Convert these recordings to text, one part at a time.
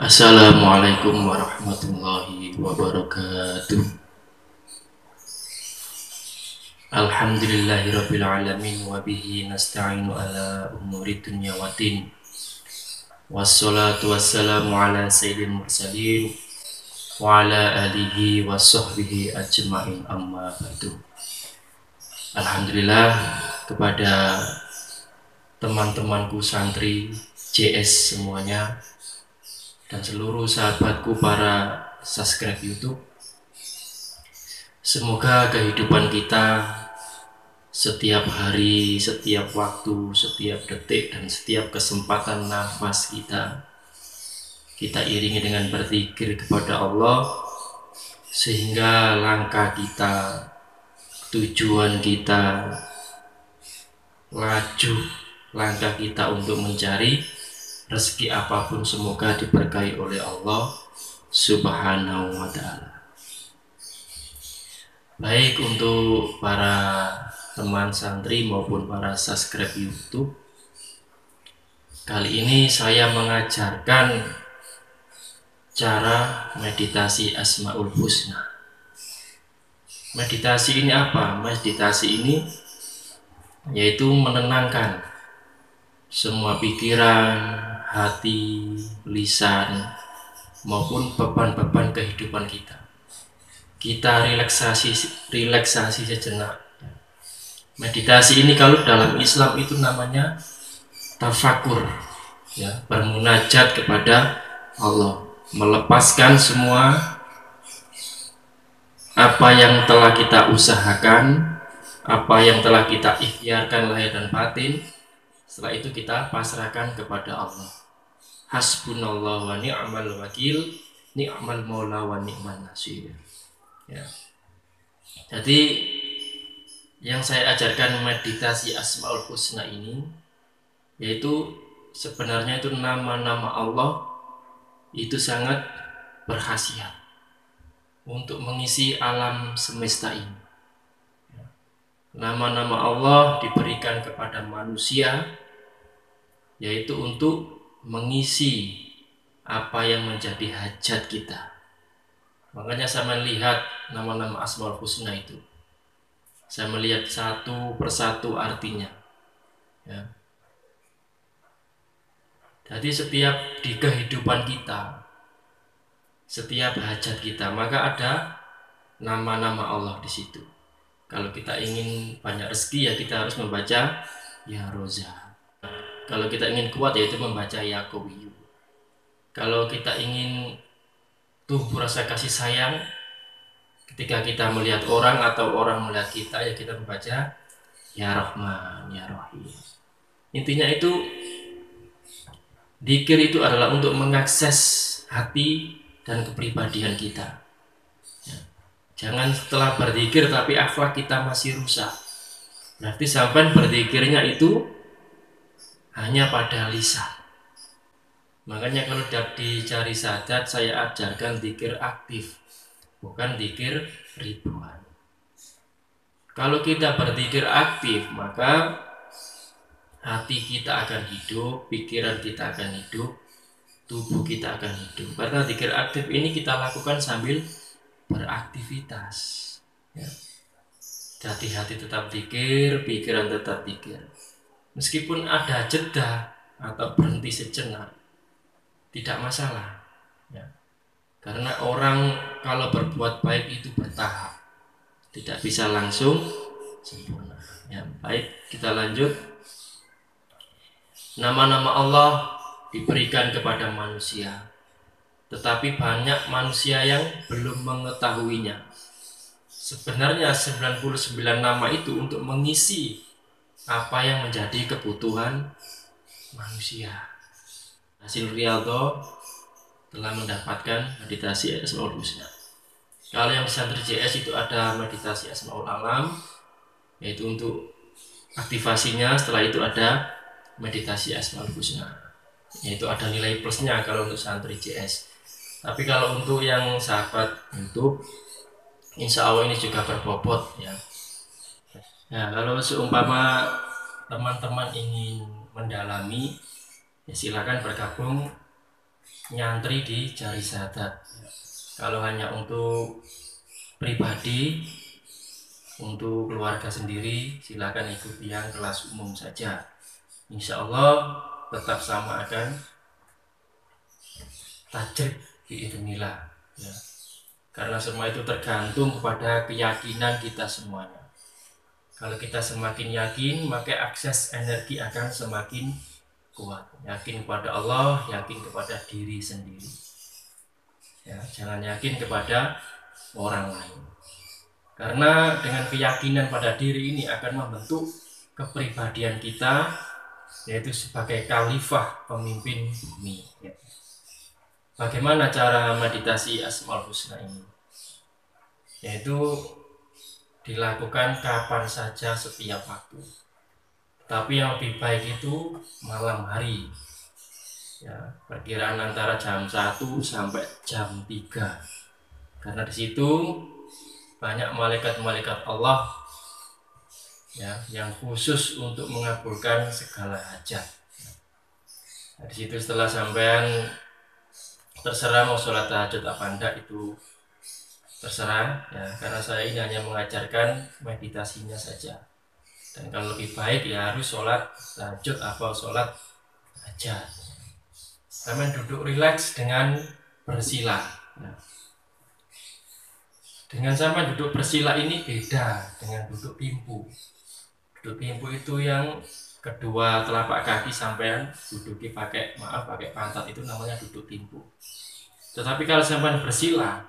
Assalamualaikum warahmatullahi wabarakatuh. Alhamdulillahirabbil alamin wa bihi nasta'inu ala umuri dunya waddin. Wassalatu wassalamu ala sayyidil mursalin wa ala alihi wa sahbihi ajma'in, amma ba'du. Alhamdulillah kepada teman-temanku santri JS semuanya dan seluruh sahabatku para subscribe YouTube. Semoga kehidupan kita setiap hari, setiap waktu, setiap detik, dan setiap kesempatan nafas kita iringi dengan berzikir kepada Allah, sehingga langkah kita, tujuan kita, laju langkah kita untuk mencari rezeki apapun semoga diberkahi oleh Allah Subhanahu wa ta'ala. Baik untuk para teman santri maupun para subscribe YouTube, kali ini saya mengajarkan cara meditasi Asmaul Husna. Meditasi ini apa? Meditasi ini yaitu menenangkan semua pikiran, hati, lisan, maupun beban-beban kehidupan kita. Kita relaksasi sejenak. Meditasi ini kalau dalam Islam itu namanya tafakur, ya, bermunajat kepada Allah, melepaskan semua apa yang telah kita usahakan, apa yang telah kita ikhtiarkan lahir dan batin. Setelah itu kita pasrahkan kepada Allah. Hasbunallah wa ni'mal wakil, ni'mal maula wa ni'man nasir. Ya. Jadi yang saya ajarkan meditasi Asmaul Husna ini, yaitu sebenarnya itu nama-nama Allah itu sangat berkhasiat untuk mengisi alam semesta ini. Nama-nama Allah diberikan kepada manusia yaitu untuk mengisi apa yang menjadi hajat kita. Makanya saya melihat nama-nama Asmaul Husna itu, saya melihat satu persatu artinya, ya. Jadi setiap di kehidupan kita, setiap hajat kita, maka ada nama-nama Allah di situ. Kalau kita ingin banyak rezeki, ya kita harus membaca Ya Roza. Kalau kita ingin kuat, yaitu membaca Ya Qawiyu. Kalau kita ingin tumbuh rasa kasih sayang, ketika kita melihat orang atau orang melihat kita, ya kita membaca Ya Rahman, Ya Rahim. Intinya itu, dzikir itu adalah untuk mengakses hati dan kepribadian kita. Jangan setelah berzikir tapi akhlak kita masih rusak. Berarti sampai berzikirnya itu hanya pada lisan. Makanya kalau dicari sadat, saya ajarkan zikir aktif, bukan zikir ribuan. Kalau kita berzikir aktif, maka hati kita akan hidup, pikiran kita akan hidup, tubuh kita akan hidup. Karena zikir aktif ini kita lakukan sambil beraktivitas, ya. Jadi hati tetap zikir, pikiran tetap zikir. Meskipun ada jeda atau berhenti sejenak, tidak masalah, ya. Karena orang kalau berbuat baik itu bertahap, tidak bisa langsung sempurna, ya. Baik, kita lanjut. Nama-nama Allah diberikan kepada manusia, tetapi banyak manusia yang belum mengetahuinya. Sebenarnya 99 nama itu untuk mengisi apa yang menjadi kebutuhan manusia. Hasil Riyadho telah mendapatkan meditasi Asmaul Husna. Kalau yang di santri JS itu ada meditasi Asmaul Alam, yaitu untuk aktivasinya. Setelah itu ada meditasi Asmaul Husna, yaitu ada nilai plusnya kalau untuk santri JS. Tapi kalau untuk yang sahabat YouTube, insya Allah ini juga berbobot, ya. Nah, kalau seumpama teman-teman ingin mendalami, ya silakan bergabung nyantri di jari sahadat. Kalau hanya untuk pribadi, untuk keluarga sendiri, silakan ikuti yang kelas umum saja. Insya Allah tetap sama akan tajrid biidznillah, ya. Karena semua itu tergantung kepada keyakinan kita semuanya. Kalau kita semakin yakin, maka akses energi akan semakin kuat. Yakin kepada Allah, yakin kepada diri sendiri. Ya, jangan yakin kepada orang lain. Karena dengan keyakinan pada diri ini akan membentuk kepribadian kita, yaitu sebagai khalifah pemimpin bumi. Ya. Bagaimana cara meditasi Asmaul Husna ini? Yaitu dilakukan kapan saja setiap waktu. Tapi yang lebih baik itu malam hari. Ya, perkiraan antara jam 1 sampai jam 3. Karena di situ banyak malaikat-malaikat Allah, ya, yang khusus untuk mengabulkan segala hajat. Nah, di situ setelah sampean terserah mau sholat tahajud apa enggak, itu terserah, ya, karena saya ini hanya mengajarkan meditasinya saja. Dan kalau lebih baik ya harus sholat tahajud atau sholat hajat. Sampean duduk rileks dengan bersila. Ya. Dengan sampean duduk bersila ini beda dengan duduk pimpu. Duduk pimpu itu yang kedua telapak kaki sampean duduki pakai pantat, itu namanya duduk pimpu. Tetapi kalau sampean bersila,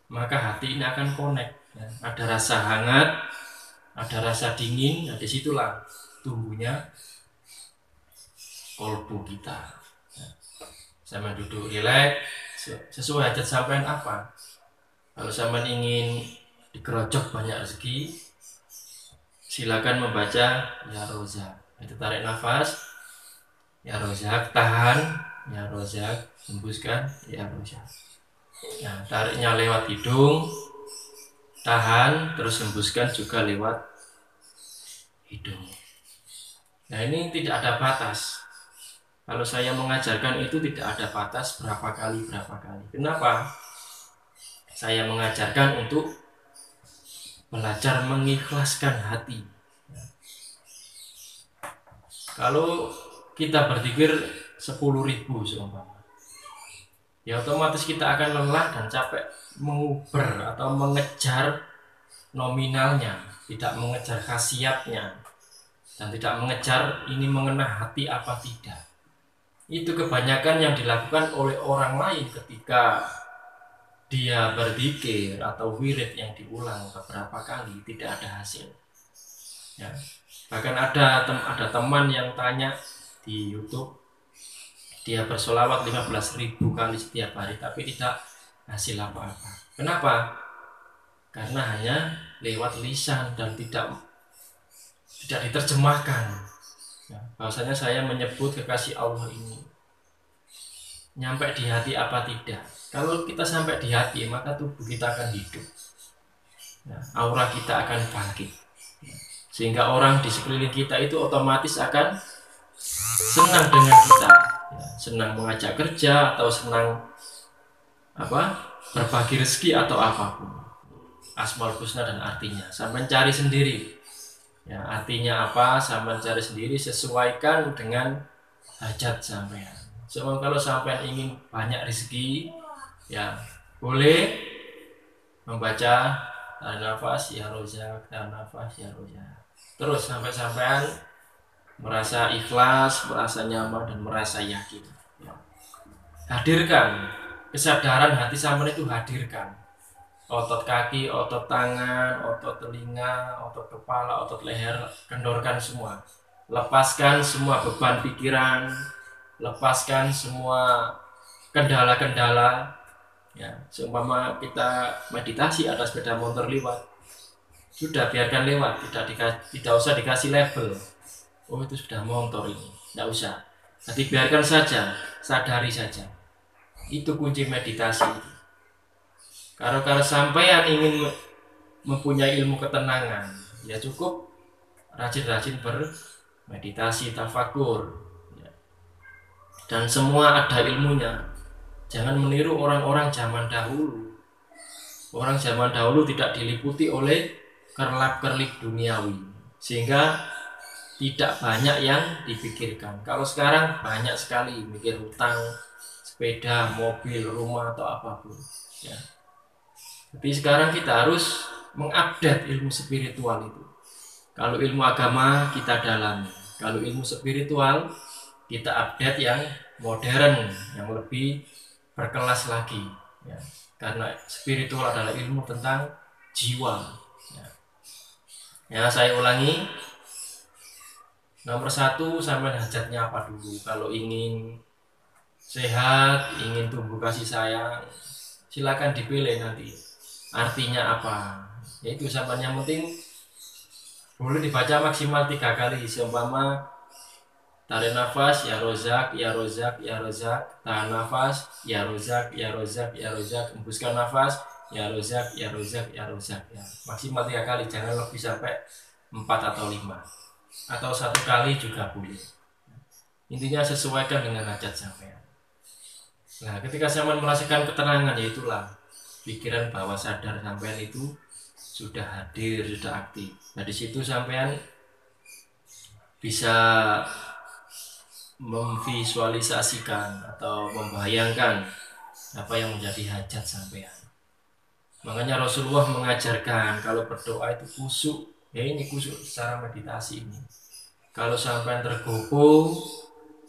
maka hati ini akan connect, ya. Ada rasa hangat, ada rasa dingin. Nah, disitulah tumbuhnya kolbu kita. Ya. Sampean duduk rileks sesuai hajat sampean apa. Kalau sampean ingin digerojok banyak rezeki, silakan membaca Ya Rozak. Itu tarik nafas, Ya Rozak, tahan, Ya Rozak, hembuskan, Ya Rozak. Nah, tariknya lewat hidung, tahan, terus hembuskan juga lewat hidung. Nah, ini tidak ada batas. Kalau saya mengajarkan itu tidak ada batas berapa kali. Kenapa? Saya mengajarkan untuk belajar mengikhlaskan hati. Kalau kita berzikir 10.000 seumpama, ya otomatis kita akan lelah dan capek menguber atau mengejar nominalnya, tidak mengejar khasiatnya, dan tidak mengejar ini mengena hati apa tidak. Itu kebanyakan yang dilakukan oleh orang lain ketika dia berzikir atau wirid yang diulang beberapa kali tidak ada hasil. Ya. Bahkan ada teman yang tanya di YouTube, dia bersolawat 15.000 kali setiap hari tapi tidak hasil apa-apa. Kenapa? Karena hanya lewat lisan dan tidak diterjemahkan. Ya, bahwasanya saya menyebut kekasih Allah ini nyampe di hati apa tidak. Kalau kita sampai di hati, maka tubuh kita akan hidup, ya, aura kita akan bangkit, ya. Sehingga orang di sekeliling kita itu otomatis akan senang dengan kita, ya, senang mengajak kerja atau senang berbagi rezeki atau apapun. Asmaul Husna dan artinya sampai cari sendiri, ya, artinya apa sampai cari sendiri, sesuaikan dengan hajat sampean. Semua kalau sampean ingin banyak rezeki, ya boleh membaca tahan nafas Ya Rozak, tahan nafas Ya Rozak, terus sampai sampean merasa ikhlas, merasa nyaman dan merasa yakin, ya. Hadirkan kesadaran hati sampean itu, hadirkan otot kaki, otot tangan, otot telinga, otot kepala, otot leher, kendorkan semua. Lepaskan semua beban pikiran, lepaskan semua kendala-kendala. Ya, seumpama kita meditasi, ada sepeda motor lewat, sudah biarkan lewat, tidak usah dikasih label. Oh, itu sudah motor ini, tidak usah. Jadi biarkan saja, sadari saja. Itu kunci meditasi itu. Kalau sampean ingin mempunyai ilmu ketenangan, ya cukup rajin-rajin bermeditasi, tafakur, ya. Dan semua ada ilmunya. Jangan meniru orang-orang zaman dahulu. Orang zaman dahulu tidak diliputi oleh kerlap-kerlip duniawi, sehingga tidak banyak yang dipikirkan. Kalau sekarang banyak sekali mikir hutang, sepeda, mobil, rumah atau apapun. Ya. Jadi sekarang kita harus mengupdate ilmu spiritual itu. Kalau ilmu agama kita dalami, kalau ilmu spiritual kita update yang modern, yang lebih berkelas lagi. Ya. Karena spiritual adalah ilmu tentang jiwa. Ya, saya ulangi. Nomor 1, sampai hajatnya apa dulu? Kalau ingin sehat, ingin tumbuh kasih sayang, silakan dipilih nanti. Artinya apa? Yaitu sampai yang penting boleh dibaca maksimal 3 kali. Seumpama tarik nafas, ya rozak, ya rozak, ya rozak. Tahan nafas, ya rozak, ya rozak, ya rozak. Hembuskan nafas, ya rozak, ya rozak, ya rozak. Ya. Maksimal 3 kali, jangan lebih sampai 4 atau 5. Atau 1 kali juga boleh. Intinya sesuaikan dengan hajat sampean. Nah, ketika sampean merasakan ketenangan, yaitulah pikiran bawah sadar sampean itu sudah hadir, sudah aktif. Nah, di situ sampean bisa memvisualisasikan atau membayangkan apa yang menjadi hajat sampean. Makanya Rasulullah mengajarkan kalau berdoa itu khusyuk. Ya, ini khusyuk secara meditasi ini. Kalau sampean tergopoh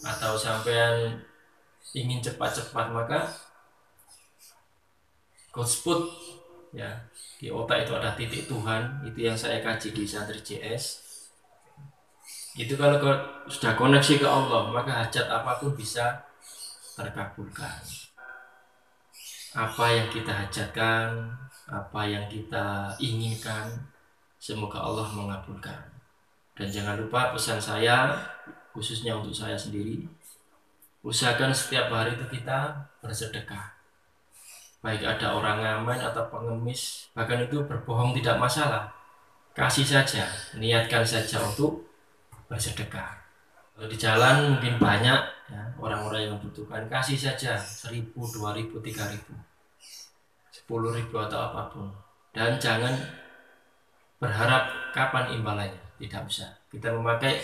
atau sampean ingin cepat-cepat, maka Godspot ya, di otak itu ada titik Tuhan. Itu yang saya kaji di Santri JS. Itu kalau sudah koneksi ke Allah, maka hajat apapun bisa terkabulkan. Apa yang kita hajatkan, apa yang kita inginkan, semoga Allah mengabulkan. Dan jangan lupa pesan saya, khususnya untuk saya sendiri, usahakan setiap hari itu kita bersedekah. Baik ada orang ngamen atau pengemis, bahkan itu berbohong tidak masalah. Kasih saja, niatkan saja untuk bersedekah. Kalau di jalan mungkin banyak ya, orang-orang yang membutuhkan, kasih saja 1.000, 2.000, 3.000, 10.000 atau apapun. Dan jangan berharap kapan imbalannya, tidak usah. Kita memakai,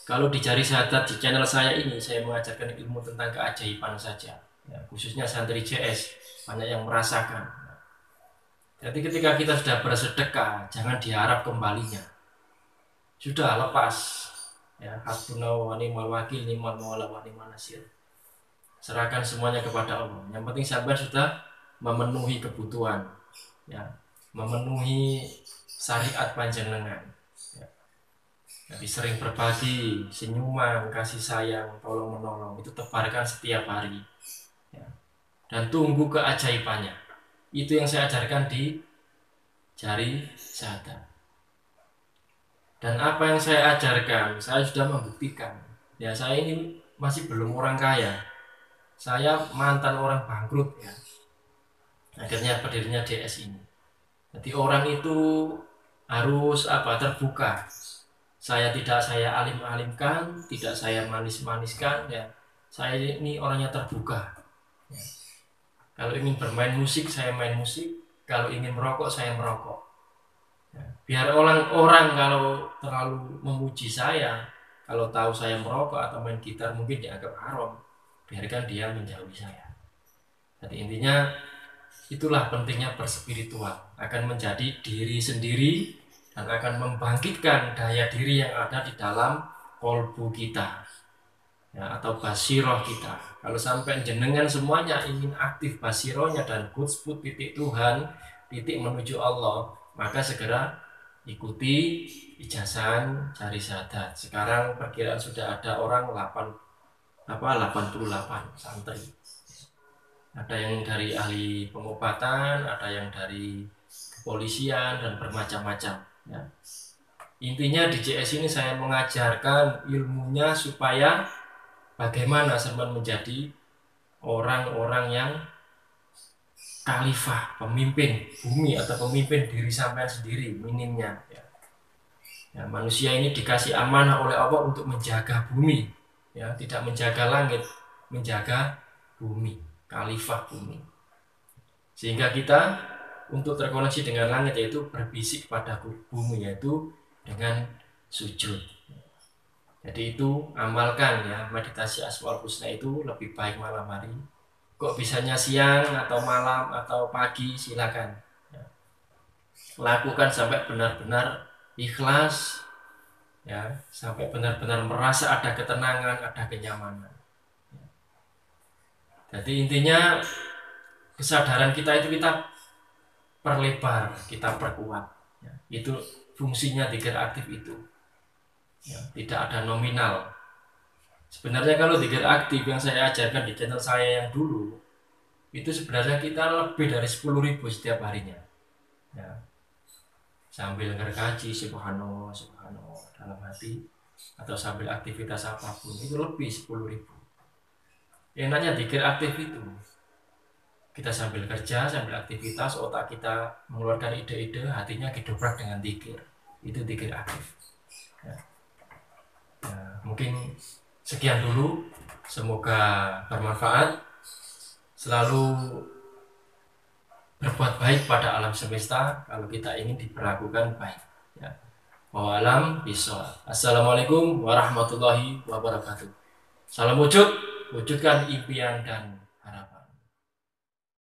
kalau di Jari Syahadat di channel saya ini, saya mengajarkan ilmu tentang keajaiban saja ya, khususnya Santri JS banyak yang merasakan. Jadi ketika kita sudah bersedekah, jangan diharap kembalinya. Sudah lepas ya, hasbunallahu wa ni'mal wakil, ni'mal maula wa ni'man nasir. Serahkan semuanya kepada Allah. Yang penting sampai sudah memenuhi kebutuhan ya, memenuhi syariat panjenengan ya. Jadi sering berbagi, senyuman, kasih sayang, tolong menolong itu tebarkan setiap hari ya. Dan tunggu keajaibannya. Itu yang saya ajarkan di Jari Syahadat. Dan apa yang saya ajarkan, saya sudah membuktikan. Ya, saya ini masih belum orang kaya. Saya mantan orang bangkrut ya. Akhirnya berdirinya DS ini. Jadi orang itu harus terbuka. Saya tidak saya alim-alimkan, tidak saya manis-maniskan ya. Saya ini orangnya terbuka. Ya. Kalau ingin bermain musik, saya main musik. Kalau ingin merokok, saya merokok. Ya. Biar orang-orang kalau terlalu memuji saya, kalau tahu saya merokok atau main gitar mungkin dianggap haram. Biarkan dia menjauhi saya. Jadi intinya itulah pentingnya berspiritual, akan menjadi diri sendiri dan akan membangkitkan daya diri yang ada di dalam kolbu kita ya, atau basiroh kita. Kalau sampai jenengan semuanya ingin aktif basirohnya dan Godspot titik Tuhan, titik menuju Allah, maka segera ikuti ijazah Jari Syahadat. Sekarang perkiraan sudah ada orang 88 santri. Ada yang dari ahli pengobatan, ada yang dari kepolisian dan bermacam-macam ya. Intinya di JS ini saya mengajarkan ilmunya supaya bagaimana sampai menjadi orang-orang yang khalifah, pemimpin bumi atau pemimpin diri sampean sendiri minimnya ya. Ya, manusia ini dikasih amanah oleh Allah untuk menjaga bumi ya, tidak menjaga langit, menjaga bumi. khalifah bumi. Sehingga kita untuk terkoneksi dengan langit yaitu berbisik pada bumi, yaitu dengan sujud. Jadi itu amalkan ya, meditasi Asmaul Husna itu lebih baik malam hari. Kok bisanya siang atau malam atau pagi, silakan ya. Lakukan sampai benar-benar ikhlas ya, sampai benar-benar merasa ada ketenangan, ada kenyamanan. Jadi intinya kesadaran kita itu kita perlebar, kita perkuat ya. Itu fungsinya dzikir aktif itu ya, tidak ada nominal. Sebenarnya kalau dzikir aktif yang saya ajarkan di channel saya yang dulu itu sebenarnya kita lebih dari 10.000 setiap harinya ya. Sambil ngerkaji subhanallah subhanallah dalam hati atau sambil aktivitas apapun itu lebih 10.000. Enaknya dzikir aktif itu kita sambil kerja, sambil aktivitas, otak kita mengeluarkan ide-ide, hatinya didobrak dengan dzikir. Itu dzikir aktif ya. Nah, mungkin sekian dulu, semoga bermanfaat. Selalu berbuat baik pada alam semesta kalau kita ingin diperlakukan baik ya. Wallahu a'lam. Assalamualaikum warahmatullahi wabarakatuh. Salam wujud, wujudkan impian dan